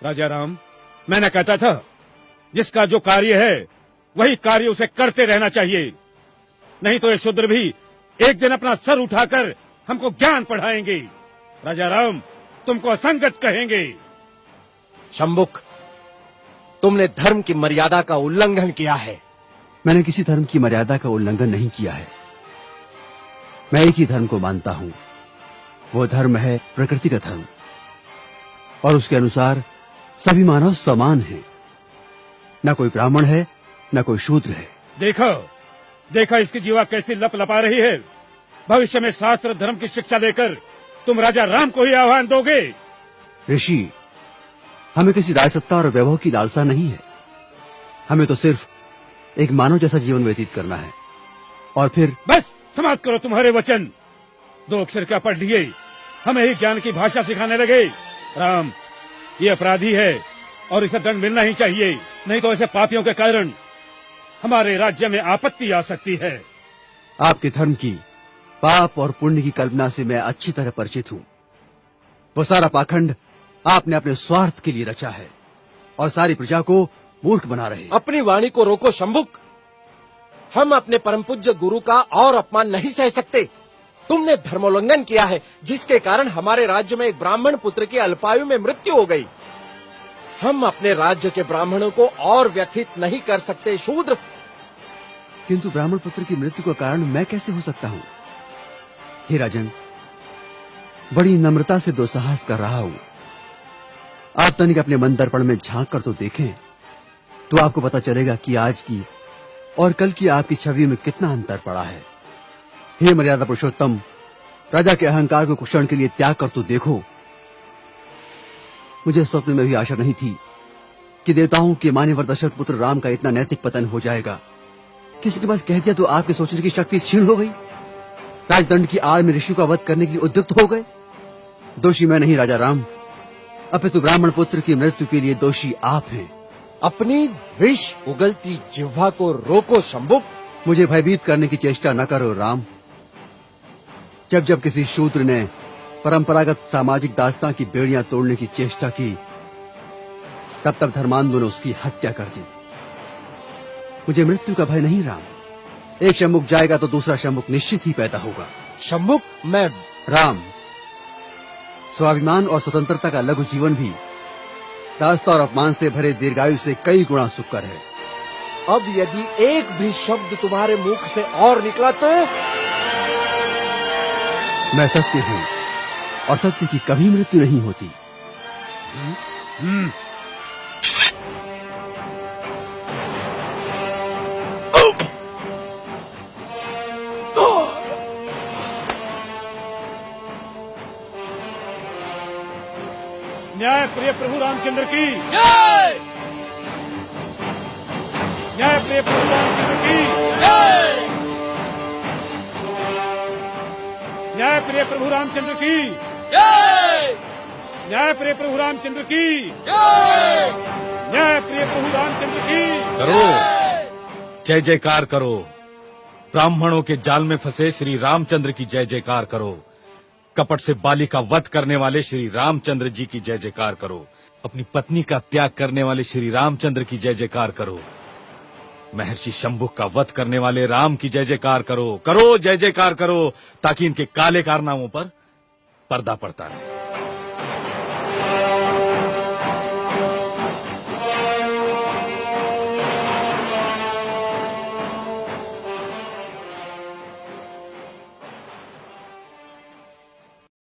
राजा राम, मैंने कहता था जिसका जो कार्य है वही कार्य उसे करते रहना चाहिए, नहीं तो ये शूद्र भी एक दिन अपना सर उठाकर हमको ज्ञान पढ़ाएंगे। राजा राम, तुमको असंगत कहेंगे। शंभुक, तुमने धर्म की मर्यादा का उल्लंघन किया है। मैंने किसी धर्म की मर्यादा का उल्लंघन नहीं किया है। मैं एक ही धर्म को मानता हूं, वो धर्म है प्रकृति का धर्म, और उसके अनुसार सभी मानव समान हैं। न कोई ब्राह्मण है, न कोई शूद्र है। देखा इसकी जीवा कैसी लप लपा रही है। भविष्य में शास्त्र धर्म की शिक्षा देकर तुम राजा राम को ही आह्वान दोगे। ऋषि, हमें किसी राजसत्ता और वैभव की लालसा नहीं है। हमें तो सिर्फ एक मानव जैसा जीवन व्यतीत करना है। और फिर बस समाप्त करो तुम्हारे वचन। 2 अक्षर क्या पढ़ लिए, हमें ही ज्ञान की भाषा सिखाने लगे। राम, ये अपराधी है और इसे दंड मिलना ही चाहिए, नहीं तो ऐसे पापियों के कारण हमारे राज्य में आपत्ति आ सकती है। आपके धर्म की पाप और पुण्य की कल्पना से मैं अच्छी तरह परिचित हूं। वो सारा पाखंड आपने अपने स्वार्थ के लिए रचा है और सारी प्रजा को मूर्ख बना रहे। अपनी वाणी को रोको शंभुक। हम अपने परम पूज्य गुरु का और अपमान नहीं सह सकते। तुमने धर्मोल्लंघन किया है, जिसके कारण हमारे राज्य में एक ब्राह्मण पुत्र की अल्पायु में मृत्यु हो गई। हम अपने राज्य के ब्राह्मणों को और व्यथित नहीं कर सकते शूद्र। किंतु ब्राह्मण पुत्र की मृत्यु का कारण मैं कैसे हो सकता हूं? हे राजन, बड़ी नम्रता से दुस्साहस कर रहा हूं। आप तनिक अपने मन दर्पण में झांक कर तो देखें, तो आपको पता चलेगा कि आज की और कल की आपकी छवि में कितना अंतर पड़ा है। हे मर्यादा पुरुषोत्तम, राजा के अहंकार को कुछ क्षण के लिए त्याग कर तो देखो। मुझे स्वप्न में भी आशा नहीं थी कि देवताओं के मान्यवर दशरथ पुत्र राम का इतना नैतिक पतन हो जाएगा। किसी के पास कह दिया तो आपके सोचने की शक्ति क्षीण हो गई। राजदंड की आड़ में ऋषि का वध करने के लिए उद्युक्त हो गए। दोषी मैं नहीं राजा राम, अपितु ब्राह्मण पुत्र की मृत्यु के लिए दोषी आप हैं। अपनी विष उगलती जिह्वा को रोको शंभुक। मुझे भयभीत करने की चेष्टा न करो राम। जब जब किसी शूद्र ने परंपरागत सामाजिक दास्तां की बेड़ियां तोड़ने की चेष्टा की, तब तब धर्मांधों ने उसकी हत्या कर दी। मुझे मृत्यु का भय नहीं राम। एक शंभुक जाएगा तो दूसरा शंभुक निश्चित ही पैदा होगा। शंभुक, मैं राम, स्वाभिमान और स्वतंत्रता का लघु जीवन भी दास्ता और अपमान से भरे दीर्घायु से कई गुना सुकर है। अब यदि एक भी शब्द तुम्हारे मुख से और निकला तो मैं सत्य हूं और सत्य की कभी मृत्यु नहीं होती। न्याय प्रिय प्रभु रामचंद्र की जय। न्याय प्रिय प्रभु रामचंद्र की जय। न्याय प्रिय प्रभु रामचंद्र की जय। न्याय प्रिय प्रभु रामचंद्र की जय। न्याय प्रिय प्रभु रामचंद्र की करो, जय जयकार करो। ब्राह्मणों के जाल में फंसे श्री रामचंद्र की जय जयकार करो। कपट से बाली का वध करने वाले श्री रामचंद्र जी की जय जयकार करो। अपनी पत्नी का त्याग करने वाले श्री रामचंद्र की जय जयकार करो। महर्षि शंभुक का वध करने वाले राम की जय जयकार करो। करो, जय जयकार करो, ताकि इनके काले कारनामों पर पर्दा पड़ता रहे।